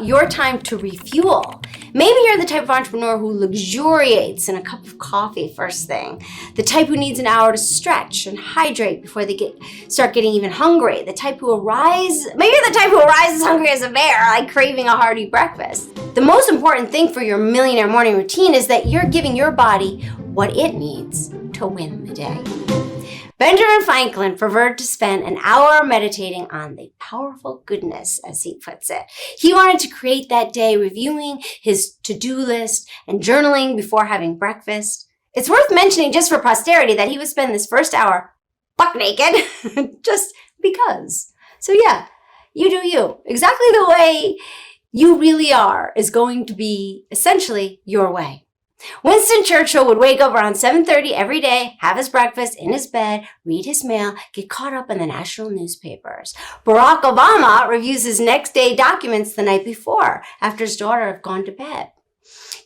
your time to refuel. Maybe you're the type of entrepreneur who luxuriates in a cup of coffee first thing. The type who needs an hour to stretch and hydrate before they start getting even hungry. Maybe you're the type who arises hungry as a bear, like craving a hearty breakfast. The most important thing for your millionaire morning routine is that you're giving your body what it needs to win the day. Benjamin Franklin preferred to spend an hour meditating on the powerful goodness, as he puts it. He wanted to create that day reviewing his to-do list and journaling before having breakfast. It's worth mentioning just for posterity that he would spend this first hour buck naked just because. So yeah, you do you. Exactly the way you really are is going to be essentially your way. Winston Churchill would wake up around 7:30 every day, have his breakfast in his bed, read his mail, get caught up in the national newspapers. Barack Obama reviews his next day documents the night before, after his daughter had gone to bed.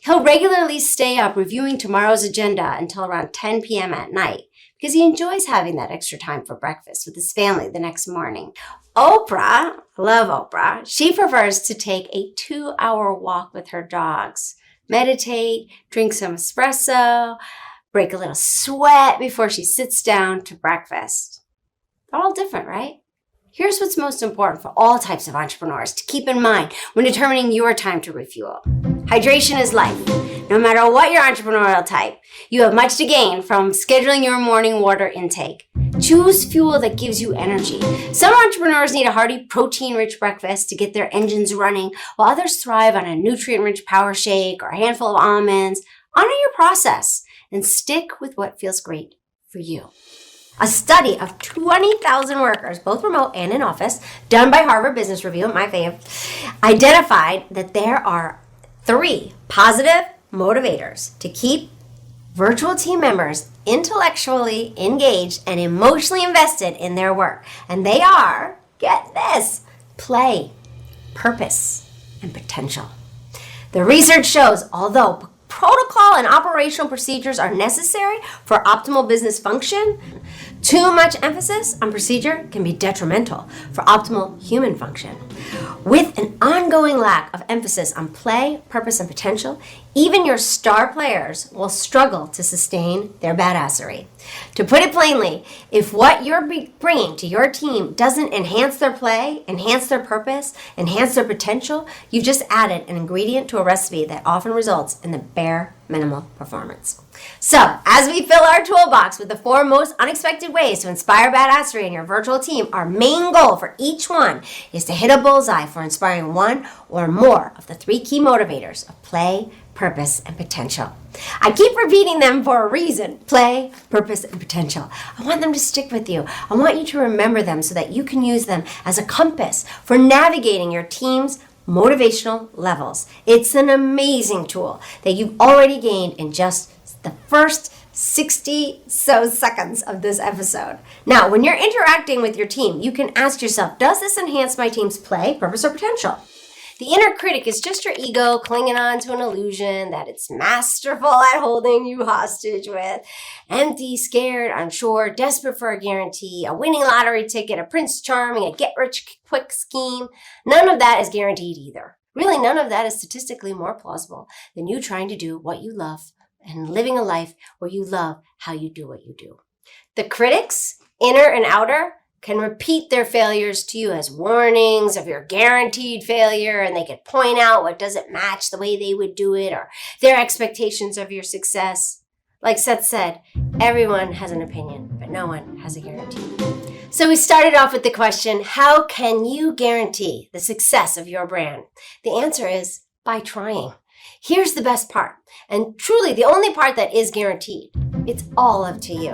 He'll regularly stay up reviewing tomorrow's agenda until around 10 p.m. at night because he enjoys having that extra time for breakfast with his family the next morning. Oprah, love Oprah, she prefers to take a 2-hour walk with her dogs. Meditate, drink some espresso, break a little sweat before she sits down to breakfast. They're all different, right? Here's what's most important for all types of entrepreneurs to keep in mind when determining your time to refuel. Hydration is life. No matter what your entrepreneurial type, you have much to gain from scheduling your morning water intake. Choose fuel that gives you energy. Some entrepreneurs need a hearty, protein-rich breakfast to get their engines running, while others thrive on a nutrient-rich power shake or a handful of almonds. Honor your process and stick with what feels great for you. A study of 20,000 workers, both remote and in office, done by Harvard Business Review, my fave, identified that there are 3 positive motivators to keep virtual team members intellectually engaged and emotionally invested in their work. And they are, get this, play, purpose, and potential. The research shows, although protocol and operational procedures are necessary for optimal business function, too much emphasis on procedure can be detrimental for optimal human function. With an ongoing lack of emphasis on play, purpose, and potential, even your star players will struggle to sustain their badassery. To put it plainly, if what you're bringing to your team doesn't enhance their play, enhance their purpose, enhance their potential, you've just added an ingredient to a recipe that often results in the bare minimal performance. So, as we fill our toolbox with the 4 most unexpected ways to inspire badassery in your virtual team, our main goal for each one is to hit a bullseye for inspiring one or more of the 3 key motivators of play, purpose, and potential. I keep repeating them for a reason. Play, purpose, and potential. I want them to stick with you. I want you to remember them so that you can use them as a compass for navigating your team's motivational levels. It's an amazing tool that you've already gained in just the first 60 so seconds of this episode. Now, when you're interacting with your team, you can ask yourself, does this enhance my team's play, purpose, or potential? The inner critic is just your ego clinging on to an illusion that it's masterful at holding you hostage with. Empty, scared, unsure, desperate for a guarantee, a winning lottery ticket, a Prince Charming, a get-rich-quick scheme. None of that is guaranteed either. Really, none of that is statistically more plausible than you trying to do what you love and living a life where you love how you do what you do. The critics, inner and outer, can repeat their failures to you as warnings of your guaranteed failure, and they could point out what doesn't match the way they would do it or their expectations of your success. Like Seth said, everyone has an opinion, but no one has a guarantee. So we started off with the question, how can you guarantee the success of your brand? The answer is by trying. Here's the best part, and truly the only part that is guaranteed. It's all up to you.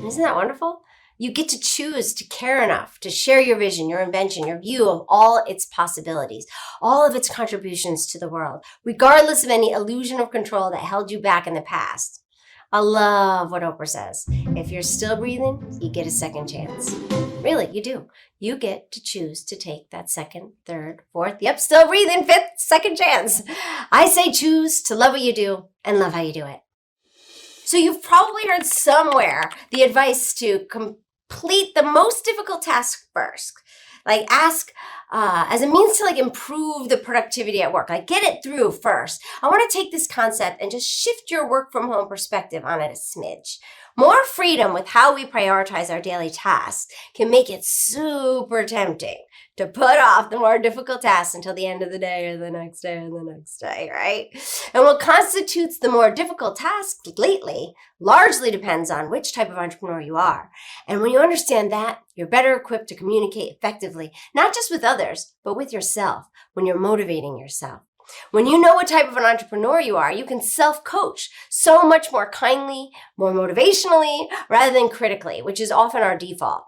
Isn't that wonderful? You get to choose to care enough to share your vision, your invention, your view of all its possibilities, all of its contributions to the world, regardless of any illusion of control that held you back in the past. I love what Oprah says. If you're still breathing, you get a second chance. Really, you do. You get to choose to take that second, third, fourth, still breathing, fifth, second chance. I say choose to love what you do and love how you do it. So you've probably heard somewhere the advice to complete the most difficult task first. Like ask as a means to like improve the productivity at work. Like get it through first. I want to take this concept and just shift your work from home perspective on it a smidge. More freedom with how we prioritize our daily tasks can make it super tempting to put off the more difficult tasks until the end of the day or the next day or the next day, right? And what constitutes the more difficult tasks lately largely depends on which type of entrepreneur you are. And when you understand that, you're better equipped to communicate effectively, not just with others, but with yourself when you're motivating yourself. When you know what type of an entrepreneur you are, you can self-coach so much more kindly, more motivationally, rather than critically, which is often our default.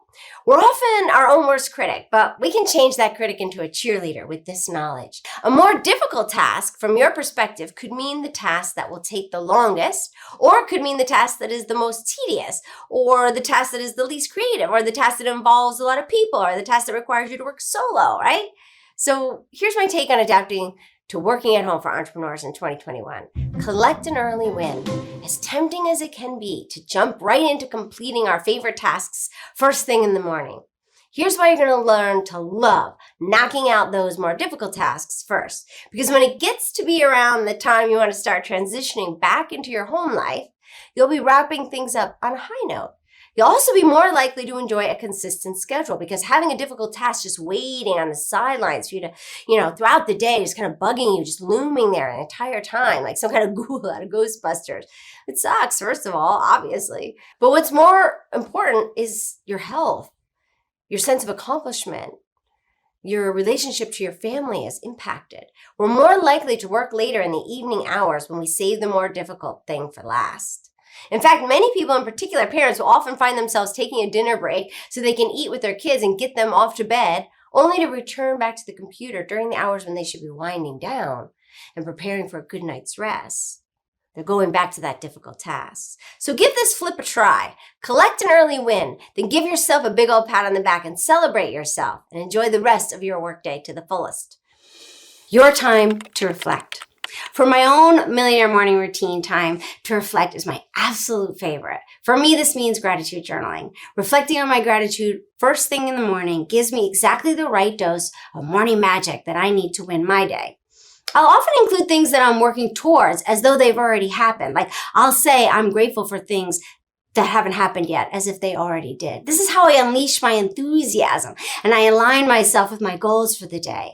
We're often our own worst critic, but we can change that critic into a cheerleader with this knowledge. A more difficult task from your perspective could mean the task that will take the longest, or it could mean the task that is the most tedious, or the task that is the least creative, or the task that involves a lot of people, or the task that requires you to work solo, right? So here's my take on adapting to working at home for entrepreneurs in 2021. Collect an early win. As tempting as it can be to jump right into completing our favorite tasks first thing in the morning. Here's why you're going to learn to love knocking out those more difficult tasks first. Because when it gets to be around the time you want to start transitioning back into your home life, you'll be wrapping things up on a high note. You'll also be more likely to enjoy a consistent schedule because having a difficult task just waiting on the sidelines for you to, throughout the day, just kind of bugging you, just looming there the entire time, like some kind of ghoul out of Ghostbusters. It sucks, first of all, obviously. But what's more important is your health, your sense of accomplishment, your relationship to your family is impacted. We're more likely to work later in the evening hours when we save the more difficult thing for last. In fact, many people, in particular parents, will often find themselves taking a dinner break so they can eat with their kids and get them off to bed, only to return back to the computer during the hours when they should be winding down and preparing for a good night's rest. They're going back to that difficult task. So give this flip a try. Collect an early win, then give yourself a big old pat on the back and celebrate yourself and enjoy the rest of your workday to the fullest. Your time to reflect. For my own millionaire morning routine, time to reflect is my absolute favorite. For me, this means gratitude journaling. Reflecting on my gratitude first thing in the morning gives me exactly the right dose of morning magic that I need to win my day. I'll often include things that I'm working towards as though they've already happened. Like I'll say I'm grateful for things that haven't happened yet as if they already did. This is how I unleash my enthusiasm and I align myself with my goals for the day.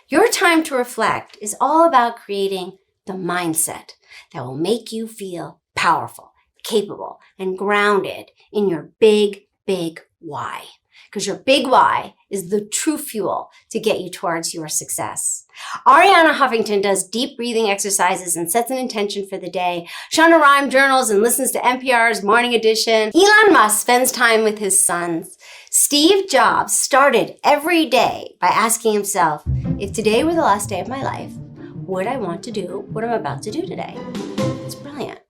Your time to reflect is all about creating the mindset that will make you feel powerful, capable, and grounded in your big, big why. Because your big why is the true fuel to get you towards your success. Ariana Huffington does deep breathing exercises and sets an intention for the day. Shonda Rhimes journals and listens to NPR's Morning Edition. Elon Musk spends time with his sons. Steve Jobs started every day by asking himself, if today were the last day of my life, would I want to do what I'm about to do today? It's brilliant.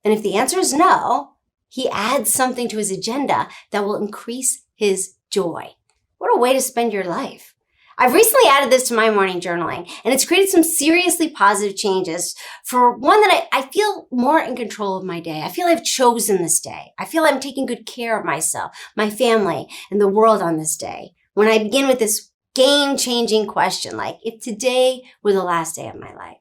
And if the answer is no, he adds something to his agenda that will increase his joy. What a way to spend your life. I've recently added this to my morning journaling, and it's created some seriously positive changes. For one, that I feel more in control of my day. I feel I've chosen this day. I feel I'm taking good care of myself, my family, and the world on this day. When I begin with this game-changing question, like if today were the last day of my life,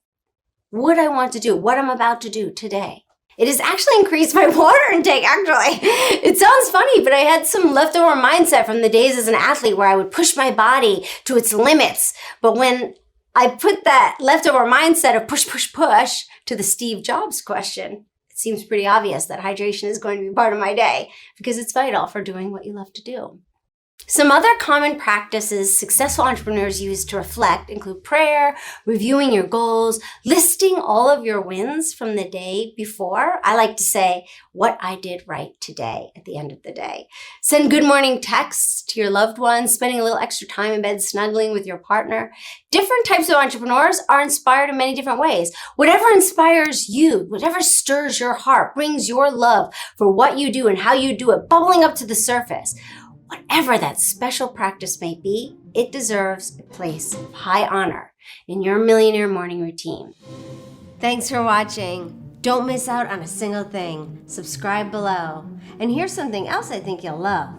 would I want to do what I'm about to do today? It has actually increased my water intake, actually. It sounds funny, but I had some leftover mindset from the days as an athlete where I would push my body to its limits. But when I put that leftover mindset of push, push, push to the Steve Jobs question, it seems pretty obvious that hydration is going to be part of my day because it's vital for doing what you love to do. Some other common practices successful entrepreneurs use to reflect include prayer, reviewing your goals, listing all of your wins from the day before. I like to say what I did right today at the end of the day. Send good morning texts to your loved ones, spending a little extra time in bed snuggling with your partner. Different types of entrepreneurs are inspired in many different ways. Whatever inspires you, whatever stirs your heart, brings your love for what you do and how you do it, bubbling up to the surface. Whatever that special practice may be, it deserves a place of high honor in your millionaire morning routine. Thanks for watching. Don't miss out on a single thing. Subscribe below. And here's something else I think you'll love.